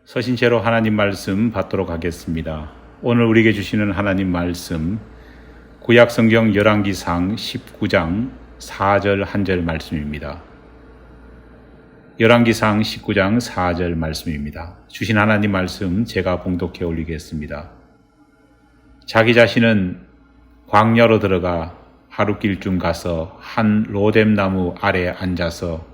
서신체로 하나님 말씀 받도록 하겠습니다. 오늘 우리에게 주시는 하나님 말씀 구약성경 열왕기상 19장 4절 1절 말씀입니다. 열왕기상 19장 4절 말씀입니다. 주신 하나님 말씀 제가 봉독해 올리겠습니다. 자기 자신은 광야로 들어가 하룻길쯤 가서 한 로뎀나무 아래 앉아서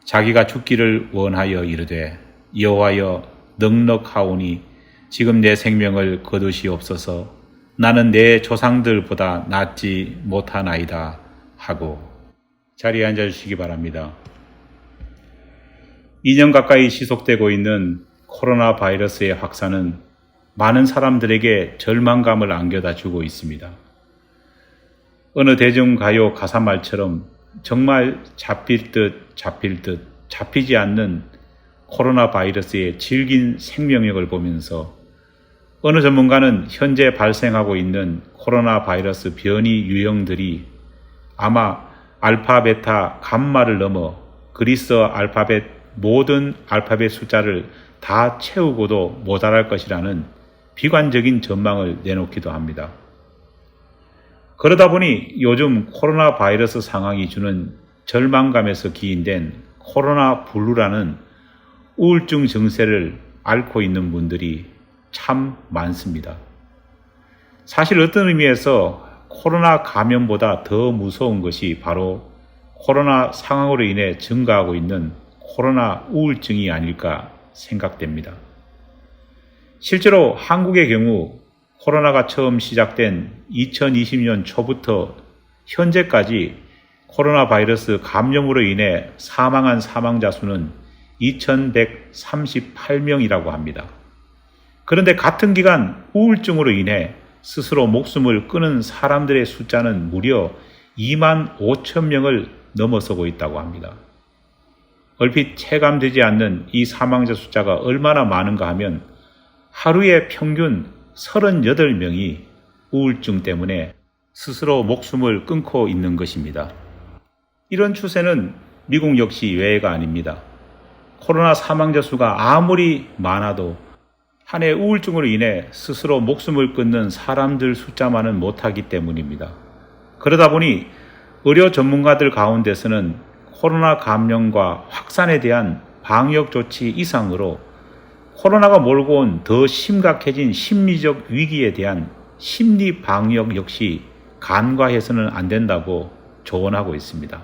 자기가 죽기를 원하여 이르되 여호와여 넉넉하오니 지금 내 생명을 거두시옵소서. 나는 내 조상들보다 낫지 못하나이다 하고. 자리에 앉아주시기 바랍니다. 2년 가까이 지속되고 있는 코로나 바이러스의 확산은 많은 사람들에게 절망감을 안겨다 주고 있습니다. 어느 대중가요 가사말처럼 정말 잡힐 듯 잡히지 않는 코로나 바이러스의 질긴 생명력을 보면서 어느 전문가는 현재 발생하고 있는 코로나 바이러스 변이 유형들이 아마 알파, 베타, 감마를 넘어 그리스 알파벳 모든 알파벳 숫자를 다 채우고도 모자랄 것이라는 비관적인 전망을 내놓기도 합니다. 그러다 보니 요즘 코로나 바이러스 상황이 주는 절망감에서 기인된 코로나 블루라는 우울증 증세를 앓고 있는 분들이 참 많습니다. 사실 어떤 의미에서 코로나 감염보다 더 무서운 것이 바로 코로나 상황으로 인해 증가하고 있는 코로나 우울증이 아닐까 생각됩니다. 실제로 한국의 경우 코로나가 처음 시작된 2020년 초부터 현재까지 코로나 바이러스 감염으로 인해 사망한 사망자 수는 2138명이라고 합니다. 그런데 같은 기간 우울증으로 인해 스스로 목숨을 끊은 사람들의 숫자는 무려 2만 5천 명을 넘어서고 있다고 합니다. 얼핏 체감되지 않는 이 사망자 숫자가 얼마나 많은가 하면 하루에 평균 38명이 우울증 때문에 스스로 목숨을 끊고 있는 것입니다. 이런 추세는 미국 역시 외래가 아닙니다. 코로나 사망자 수가 아무리 많아도 한 해 우울증으로 인해 스스로 목숨을 끊는 사람들 숫자만은 못하기 때문입니다. 그러다 보니 의료 전문가들 가운데서는 코로나 감염과 확산에 대한 방역 조치 이상으로 코로나가 몰고 온 더 심각해진 심리적 위기에 대한 심리 방역 역시 간과해서는 안 된다고 조언하고 있습니다.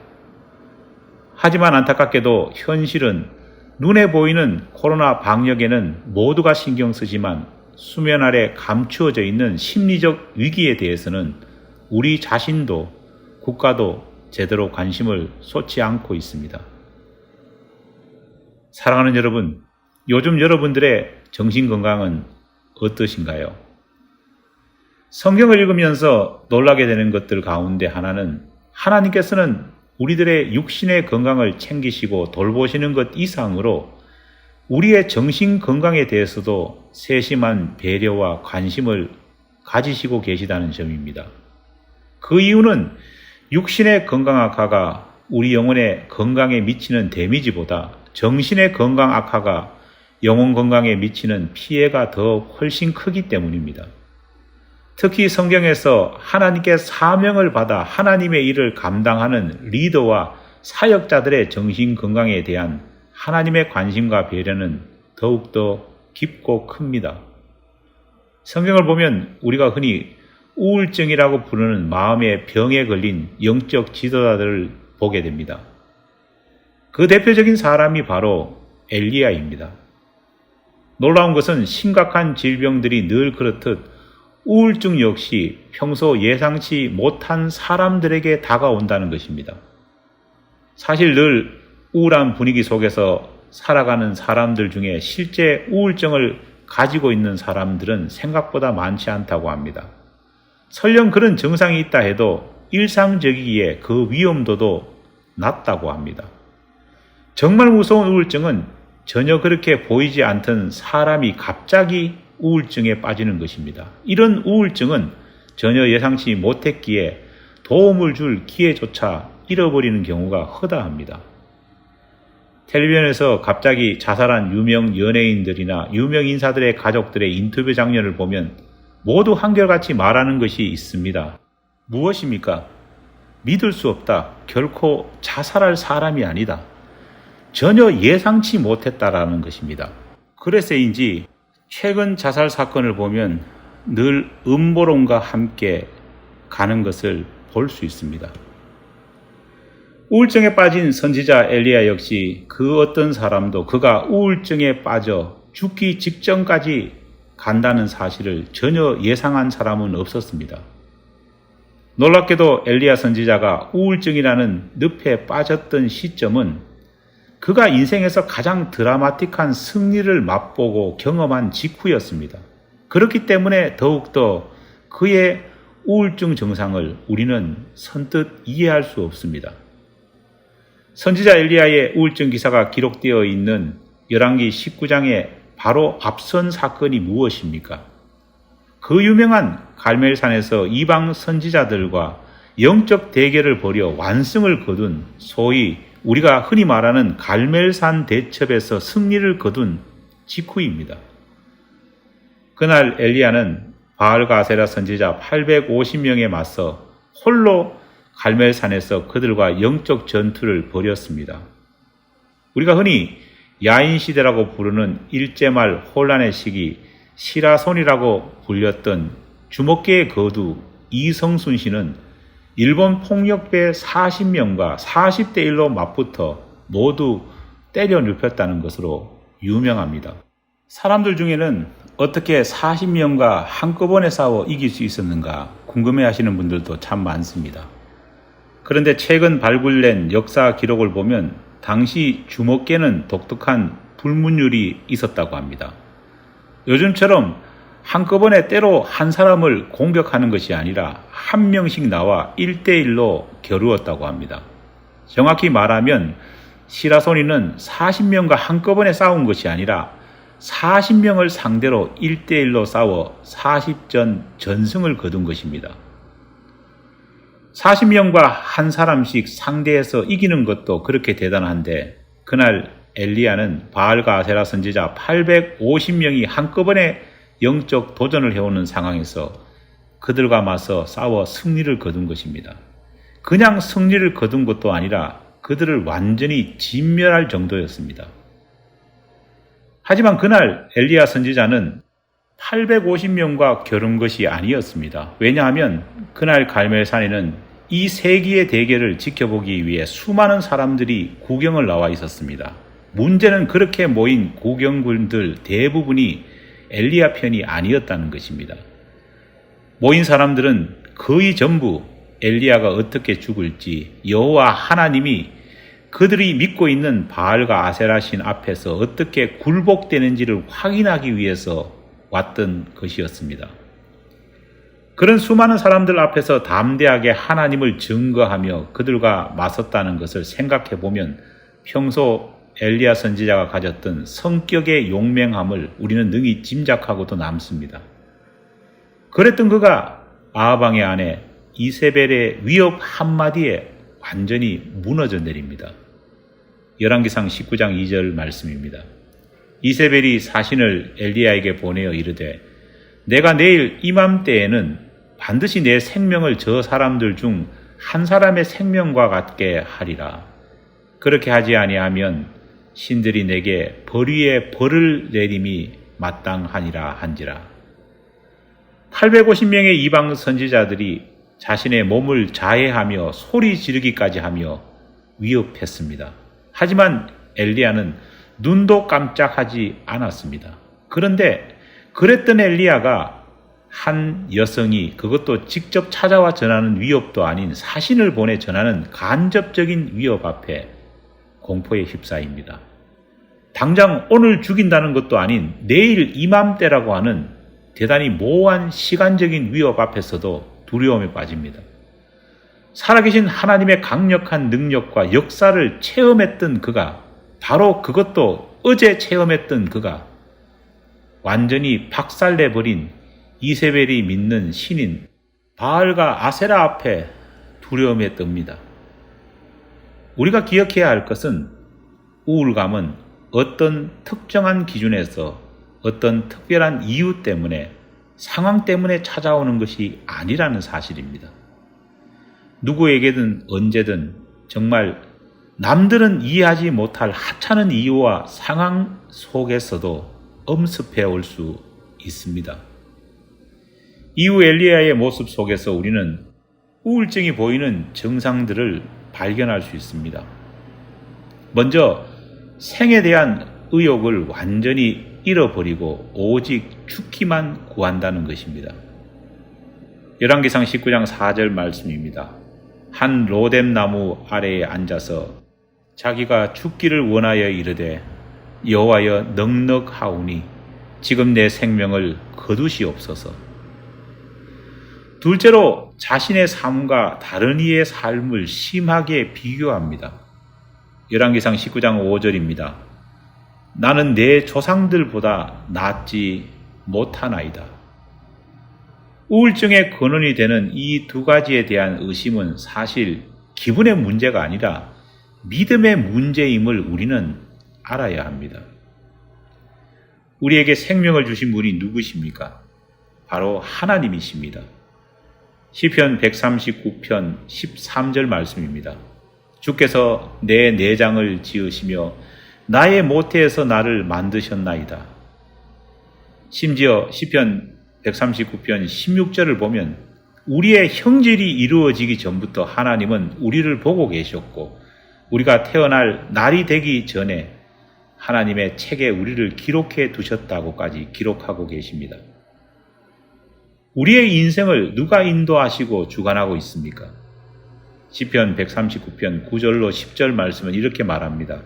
하지만 안타깝게도 현실은 눈에 보이는 코로나 방역에는 모두가 신경 쓰지만 수면 아래 감추어져 있는 심리적 위기에 대해서는 우리 자신도 국가도 제대로 관심을 쏟지 않고 있습니다. 사랑하는 여러분, 요즘 여러분들의 정신건강은 어떠신가요? 성경을 읽으면서 놀라게 되는 것들 가운데 하나는 하나님께서는 우리들의 육신의 건강을 챙기시고 돌보시는 것 이상으로 우리의 정신 건강에 대해서도 세심한 배려와 관심을 가지시고 계시다는 점입니다. 그 이유는 육신의 건강 악화가 우리 영혼의 건강에 미치는 데미지보다 정신의 건강 악화가 영혼 건강에 미치는 피해가 더 훨씬 크기 때문입니다. 특히 성경에서 하나님께 사명을 받아 하나님의 일을 감당하는 리더와 사역자들의 정신 건강에 대한 하나님의 관심과 배려는 더욱더 깊고 큽니다. 성경을 보면 우리가 흔히 우울증이라고 부르는 마음의 병에 걸린 영적 지도자들을 보게 됩니다. 그 대표적인 사람이 바로 엘리야입니다. 놀라운 것은 심각한 질병들이 늘 그렇듯 우울증 역시 평소 예상치 못한 사람들에게 다가온다는 것입니다. 사실 늘 우울한 분위기 속에서 살아가는 사람들 중에 실제 우울증을 가지고 있는 사람들은 생각보다 많지 않다고 합니다. 설령 그런 증상이 있다 해도 일상적이기에 그 위험도도 낮다고 합니다. 정말 무서운 우울증은 전혀 그렇게 보이지 않던 사람이 갑자기 우울증에 빠지는 것입니다. 이런 우울증은 전혀 예상치 못했기에 도움을 줄 기회조차 잃어버리는 경우가 허다합니다. 텔레비전에서 갑자기 자살한 유명 연예인들이나 유명 인사들의 가족들의 인터뷰 장면을 보면 모두 한결같이 말하는 것이 있습니다. 무엇입니까? 믿을 수 없다. 결코 자살할 사람이 아니다. 전혀 예상치 못했다라는 것입니다. 그래서인지 최근 자살 사건을 보면 늘 음모론과 함께 가는 것을 볼 수 있습니다. 우울증에 빠진 선지자 엘리야 역시 그 어떤 사람도 그가 우울증에 빠져 죽기 직전까지 간다는 사실을 전혀 예상한 사람은 없었습니다. 놀랍게도 엘리야 선지자가 우울증이라는 늪에 빠졌던 시점은 그가 인생에서 가장 드라마틱한 승리를 맛보고 경험한 직후였습니다. 그렇기 때문에 더욱더 그의 우울증 증상을 우리는 선뜻 이해할 수 없습니다. 선지자 엘리야의 우울증 기사가 기록되어 있는 열왕기 19장의 바로 앞선 사건이 무엇입니까? 그 유명한 갈멜산에서 이방 선지자들과 영적 대결을 벌여 완승을 거둔 소위 우리가 흔히 말하는 갈멜산 대첩에서 승리를 거둔 직후입니다. 그날 엘리야는 바알과 아세라 선지자 850명에 맞서 홀로 갈멜산에서 그들과 영적 전투를 벌였습니다. 우리가 흔히 야인시대라고 부르는 일제말 혼란의 시기 시라손이라고 불렸던 주먹계의 거두 이성순 씨는 일본 폭력배 40명과 40대 1로 맞붙어 모두 때려 눕혔다는 것으로 유명합니다. 사람들 중에는 어떻게 40명과 한꺼번에 싸워 이길 수 있었는가 궁금해하시는 분들도 참 많습니다. 그런데 최근 발굴된 역사 기록을 보면 당시 주먹계는 독특한 불문율이 있었다고 합니다. 요즘처럼 한꺼번에 때로 한 사람을 공격하는 것이 아니라 한 명씩 나와 1대1로 겨루었다고 합니다. 정확히 말하면 시라소니는 40명과 한꺼번에 싸운 것이 아니라 40명을 상대로 1대1로 싸워 40전 전승을 거둔 것입니다. 40명과 한 사람씩 상대해서 이기는 것도 그렇게 대단한데 그날 엘리야는 바알과 아세라 선지자 850명이 한꺼번에 영적 도전을 해오는 상황에서 그들과 맞서 싸워 승리를 거둔 것입니다. 그냥 승리를 거둔 것도 아니라 그들을 완전히 진멸할 정도였습니다. 하지만 그날 엘리야 선지자는 850명과 겨룬 것이 아니었습니다. 왜냐하면 그날 갈멜산에는 이 세기의 대결을 지켜보기 위해 수많은 사람들이 구경을 나와 있었습니다. 문제는 그렇게 모인 구경꾼들 대부분이 엘리야 편이 아니었다는 것입니다. 모인 사람들은 거의 전부 엘리야가 어떻게 죽을지 여호와 하나님이 그들이 믿고 있는 바알과 아세라 신 앞에서 어떻게 굴복되는지를 확인하기 위해서 왔던 것이었습니다. 그런 수많은 사람들 앞에서 담대하게 하나님을 증거하며 그들과 맞섰다는 것을 생각해 보면 평소 엘리야 선지자가 가졌던 성격의 용맹함을 우리는 능히 짐작하고도 남습니다. 그랬던 그가 아하방의 아내 이세벨의 위협 한마디에 완전히 무너져 내립니다. 열왕기상 19장 2절 말씀입니다. 이세벨이 사신을 엘리야에게 보내어 이르되 내가 내일 이맘때에는 반드시 내 생명을 저 사람들 중 한 사람의 생명과 같게 하리라. 그렇게 하지 아니하면 신들이 내게 벌 위에 벌을 내림이 마땅하니라 한지라. 850명의 이방 선지자들이 자신의 몸을 자해하며 소리 지르기까지 하며 위협했습니다. 하지만 엘리야는 눈도 깜짝하지 않았습니다. 그런데 그랬던 엘리야가 한 여성이 그것도 직접 찾아와 전하는 위협도 아닌 사신을 보내 전하는 간접적인 위협 앞에 공포에 휩싸입니다. 당장 오늘 죽인다는 것도 아닌 내일 이맘때라고 하는 대단히 모호한 시간적인 위협 앞에서도 두려움에 빠집니다. 살아계신 하나님의 강력한 능력과 역사를 체험했던 그가, 바로 그것도 어제 체험했던 그가 완전히 박살내버린 이세벨이 믿는 신인 바알과 아세라 앞에 두려움에 뜹니다. 우리가 기억해야 할 것은 우울감은 어떤 특정한 기준에서 어떤 특별한 이유 때문에, 상황 때문에 찾아오는 것이 아니라는 사실입니다. 누구에게든 언제든 정말 남들은 이해하지 못할 하찮은 이유와 상황 속에서도 엄습해 올 수 있습니다. 이후 엘리야의 모습 속에서 우리는 우울증이 보이는 증상들을 발견할 수 있습니다. 먼저 생에 대한 의욕을 완전히 잃어버리고 오직 죽기만 구한다는 것입니다. 열왕기상 19장 4절 말씀입니다. 한 로뎀 나무 아래에 앉아서 자기가 죽기를 원하여 이르되 여호와여 넉넉하오니 지금 내 생명을 거두시옵소서. 둘째로 자신의 삶과 다른 이의 삶을 심하게 비교합니다. 열왕기상 19장 5절입니다. 나는 내 조상들보다 낫지 못하나이다. 우울증의 근원이 되는 이 두 가지에 대한 의심은 사실 기분의 문제가 아니라 믿음의 문제임을 우리는 알아야 합니다. 우리에게 생명을 주신 분이 누구십니까? 바로 하나님이십니다. 시편 139편 13절 말씀입니다. 주께서 내 내장을 지으시며 나의 모태에서 나를 만드셨나이다. 심지어 시편 139편 16절을 보면 우리의 형질이 이루어지기 전부터 하나님은 우리를 보고 계셨고 우리가 태어날 날이 되기 전에 하나님의 책에 우리를 기록해 두셨다고까지 기록하고 계십니다. 우리의 인생을 누가 인도하시고 주관하고 있습니까? 시편 139편 9절로 10절 말씀은 이렇게 말합니다.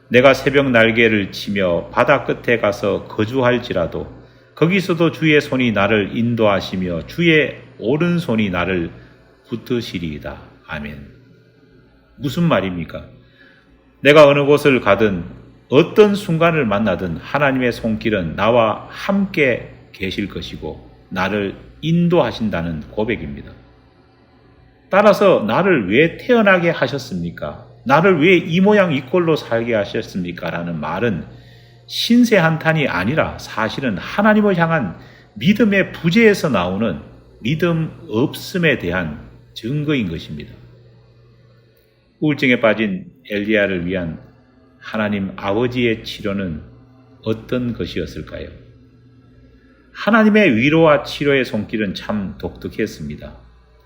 내가 새벽 날개를 치며 바다 끝에 가서 거주할지라도 거기서도 주의 손이 나를 인도하시며 주의 오른손이 나를 붙드시리이다. 아멘. 무슨 말입니까? 내가 어느 곳을 가든 어떤 순간을 만나든 하나님의 손길은 나와 함께 계실 것이고 나를 인도하신다는 고백입니다. 따라서 나를 왜 태어나게 하셨습니까? 나를 왜 이 모양 이 꼴로 살게 하셨습니까? 라는 말은 신세 한탄이 아니라 사실은 하나님을 향한 믿음의 부재에서 나오는 믿음 없음에 대한 증거인 것입니다. 우울증에 빠진 엘리야를 위한 하나님 아버지의 치료는 어떤 것이었을까요? 하나님의 위로와 치료의 손길은 참 독특했습니다.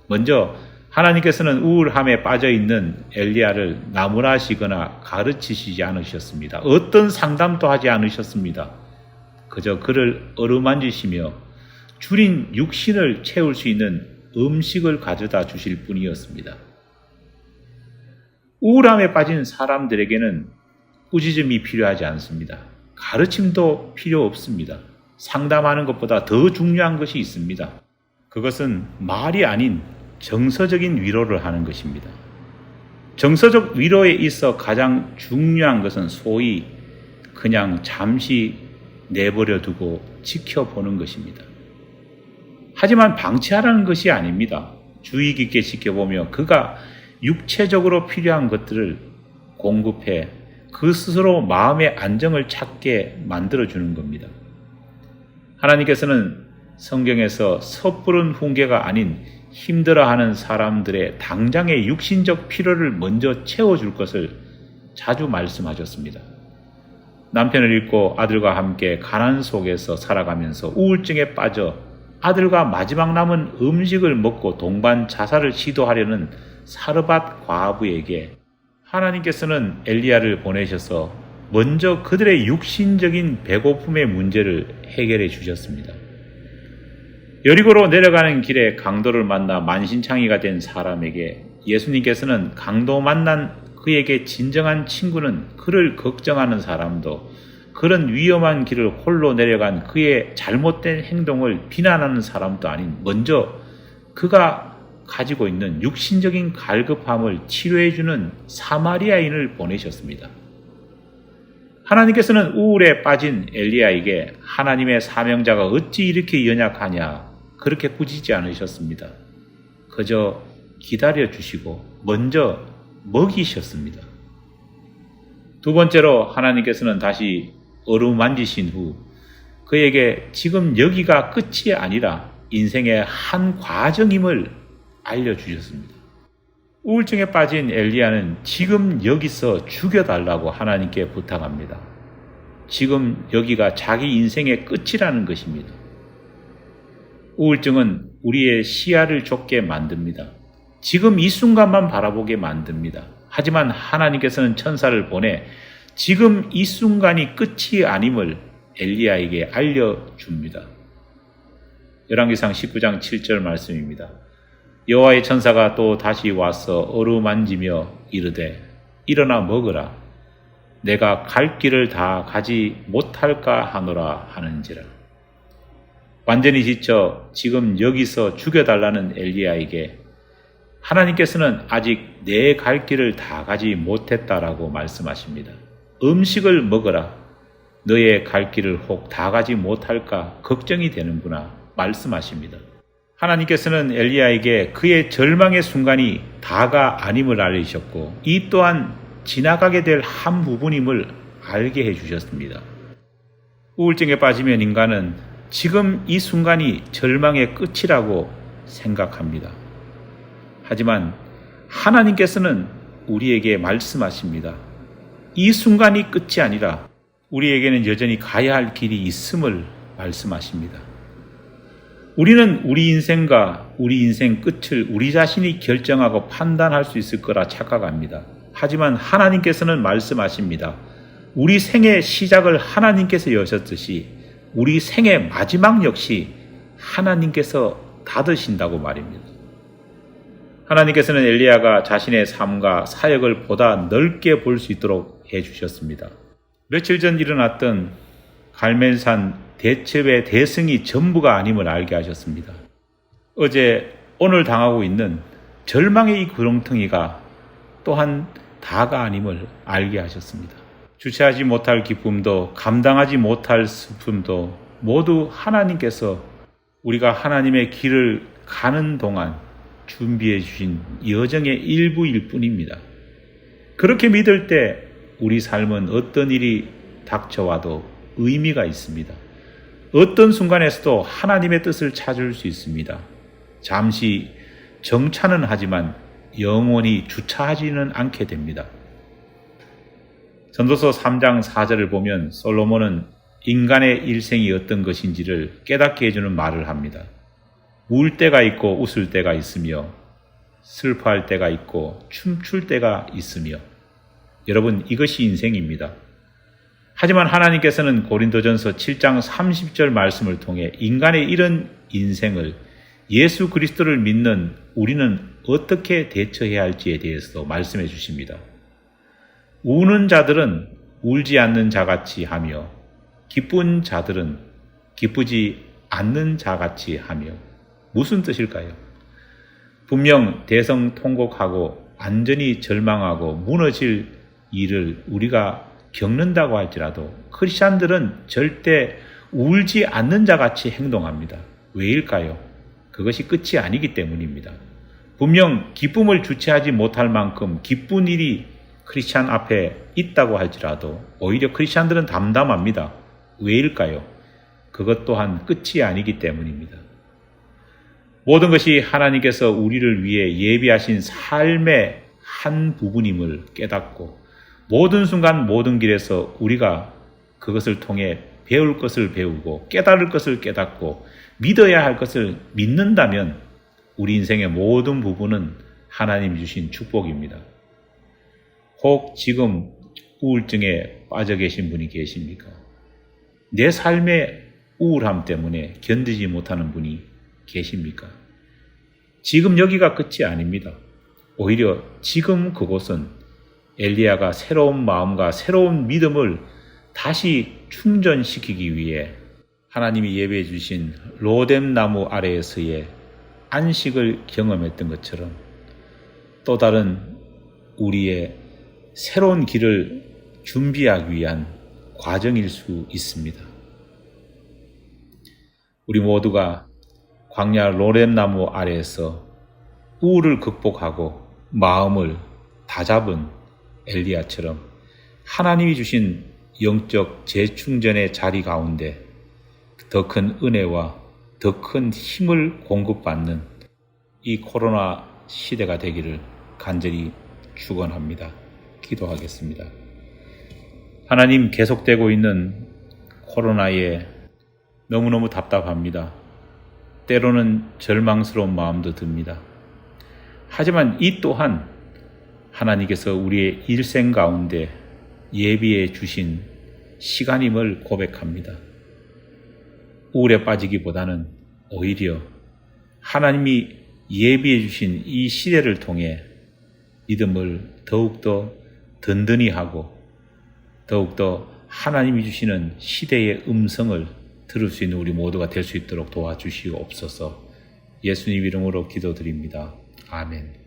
먼저 하나님께서는 우울함에 빠져있는 엘리야를 나무라시거나 가르치시지 않으셨습니다. 어떤 상담도 하지 않으셨습니다. 그저 그를 어루만지시며 줄인 육신을 채울 수 있는 음식을 가져다 주실 뿐이었습니다. 우울함에 빠진 사람들에게는 꾸짖음이 필요하지 않습니다. 가르침도 필요 없습니다. 상담하는 것보다 더 중요한 것이 있습니다. 그것은 말이 아닌 정서적인 위로를 하는 것입니다. 정서적 위로에 있어 가장 중요한 것은 소위 그냥 잠시 내버려 두고 지켜보는 것입니다. 하지만 방치하라는 것이 아닙니다. 주의 깊게 지켜보며 그가 육체적으로 필요한 것들을 공급해 그 스스로 마음의 안정을 찾게 만들어주는 겁니다. 하나님께서는 성경에서 섣부른 훈계가 아닌 힘들어하는 사람들의 당장의 육신적 필요를 먼저 채워줄 것을 자주 말씀하셨습니다. 남편을 잃고 아들과 함께 가난 속에서 살아가면서 우울증에 빠져 아들과 마지막 남은 음식을 먹고 동반 자살을 시도하려는 사르밧 과부에게 하나님께서는 엘리야를 보내셔서 먼저 그들의 육신적인 배고픔의 문제를 해결해 주셨습니다. 여리고로 내려가는 길에 강도를 만나 만신창이가 된 사람에게 예수님께서는 강도 만난 그에게 진정한 친구는 그를 걱정하는 사람도 그런 위험한 길을 홀로 내려간 그의 잘못된 행동을 비난하는 사람도 아닌 먼저 그가 가지고 있는 육신적인 갈급함을 치료해주는 사마리아인을 보내셨습니다. 하나님께서는 우울에 빠진 엘리야에게 하나님의 사명자가 어찌 이렇게 연약하냐 그렇게 꾸짖지 않으셨습니다. 그저 기다려주시고 먼저 먹이셨습니다. 두 번째로 하나님께서는 다시 어루만지신 후 그에게 지금 여기가 끝이 아니라 인생의 한 과정임을 알려주셨습니다. 우울증에 빠진 엘리야는 지금 여기서 죽여달라고 하나님께 부탁합니다. 지금 여기가 자기 인생의 끝이라는 것입니다. 우울증은 우리의 시야를 좁게 만듭니다. 지금 이 순간만 바라보게 만듭니다. 하지만 하나님께서는 천사를 보내 지금 이 순간이 끝이 아님을 엘리야에게 알려줍니다. 열왕기상 19장 7절 말씀입니다. 여호와의 천사가 또 다시 와서 어루만지며 이르되 일어나 먹으라. 내가 갈 길을 다 가지 못할까 하노라 하는지라. 완전히 지쳐 지금 여기서 죽여달라는 엘리야에게 하나님께서는 아직 내 갈 길을 다 가지 못했다라고 말씀하십니다. 음식을 먹어라. 너의 갈 길을 혹 다 가지 못할까 걱정이 되는구나 말씀하십니다. 하나님께서는 엘리야에게 그의 절망의 순간이 다가 아님을 알리셨고 이 또한 지나가게 될 한 부분임을 알게 해주셨습니다. 우울증에 빠지면 인간은 지금 이 순간이 절망의 끝이라고 생각합니다. 하지만 하나님께서는 우리에게 말씀하십니다. 이 순간이 끝이 아니라 우리에게는 여전히 가야 할 길이 있음을 말씀하십니다. 우리는 우리 인생과 우리 인생 끝을 우리 자신이 결정하고 판단할 수 있을 거라 착각합니다. 하지만 하나님께서는 말씀하십니다. 우리 생의 시작을 하나님께서 여셨듯이 우리 생의 마지막 역시 하나님께서 닫으신다고 말입니다. 하나님께서는 엘리야가 자신의 삶과 사역을 보다 넓게 볼 수 있도록 해주셨습니다. 며칠 전 일어났던 갈멜산 대첩의 대승이 전부가 아님을 알게 하셨습니다. 어제 오늘 당하고 있는 절망의 이 구렁텅이가 또한 다가 아님을 알게 하셨습니다. 주체하지 못할 기쁨도 감당하지 못할 슬픔도 모두 하나님께서 우리가 하나님의 길을 가는 동안 준비해 주신 여정의 일부일 뿐입니다. 그렇게 믿을 때 우리 삶은 어떤 일이 닥쳐와도 의미가 있습니다. 어떤 순간에서도 하나님의 뜻을 찾을 수 있습니다. 잠시 정차는 하지만 영원히 주차하지는 않게 됩니다. 전도서 3장 4절을 보면 솔로몬은 인간의 일생이 어떤 것인지를 깨닫게 해주는 말을 합니다. 울 때가 있고 웃을 때가 있으며 슬퍼할 때가 있고 춤출 때가 있으며 여러분 이것이 인생입니다. 하지만 하나님께서는 고린도전서 7장 30절 말씀을 통해 인간의 이런 인생을 예수 그리스도를 믿는 우리는 어떻게 대처해야 할지에 대해서 말씀해 주십니다. 우는 자들은 울지 않는 자같이 하며 기쁜 자들은 기쁘지 않는 자같이 하며 무슨 뜻일까요? 분명 대성통곡하고 완전히 절망하고 무너질 일을 우리가 겪는다고 할지라도 크리스찬들은 절대 울지 않는 자같이 행동합니다. 왜일까요? 그것이 끝이 아니기 때문입니다. 분명 기쁨을 주체하지 못할 만큼 기쁜 일이 크리스찬 앞에 있다고 할지라도 오히려 크리스찬들은 담담합니다. 왜일까요? 그것 또한 끝이 아니기 때문입니다. 모든 것이 하나님께서 우리를 위해 예비하신 삶의 한 부분임을 깨닫고 모든 순간 모든 길에서 우리가 그것을 통해 배울 것을 배우고 깨달을 것을 깨닫고 믿어야 할 것을 믿는다면 우리 인생의 모든 부분은 하나님이 주신 축복입니다. 혹 지금 우울증에 빠져 계신 분이 계십니까? 내 삶의 우울함 때문에 견디지 못하는 분이 계십니까? 지금 여기가 끝이 아닙니다. 오히려 지금 그곳은 엘리야가 새로운 마음과 새로운 믿음을 다시 충전시키기 위해 하나님이 예배해 주신 로뎀 나무 아래에서의 안식을 경험했던 것처럼 또 다른 우리의 새로운 길을 준비하기 위한 과정일 수 있습니다. 우리 모두가 광야 로뎀 나무 아래에서 우울을 극복하고 마음을 다잡은 엘리야처럼 하나님이 주신 영적 재충전의 자리 가운데 더 큰 은혜와 더 큰 힘을 공급받는 이 코로나 시대가 되기를 간절히 축원합니다. 기도하겠습니다. 하나님, 계속되고 있는 코로나에 너무너무 답답합니다. 때로는 절망스러운 마음도 듭니다. 하지만 이 또한 하나님께서 우리의 일생 가운데 예비해 주신 시간임을 고백합니다. 우울에 빠지기보다는 오히려 하나님이 예비해 주신 이 시대를 통해 믿음을 더욱더 든든히 하고 더욱더 하나님이 주시는 시대의 음성을 들을 수 있는 우리 모두가 될 수 있도록 도와주시옵소서. 예수님 이름으로 기도드립니다. 아멘.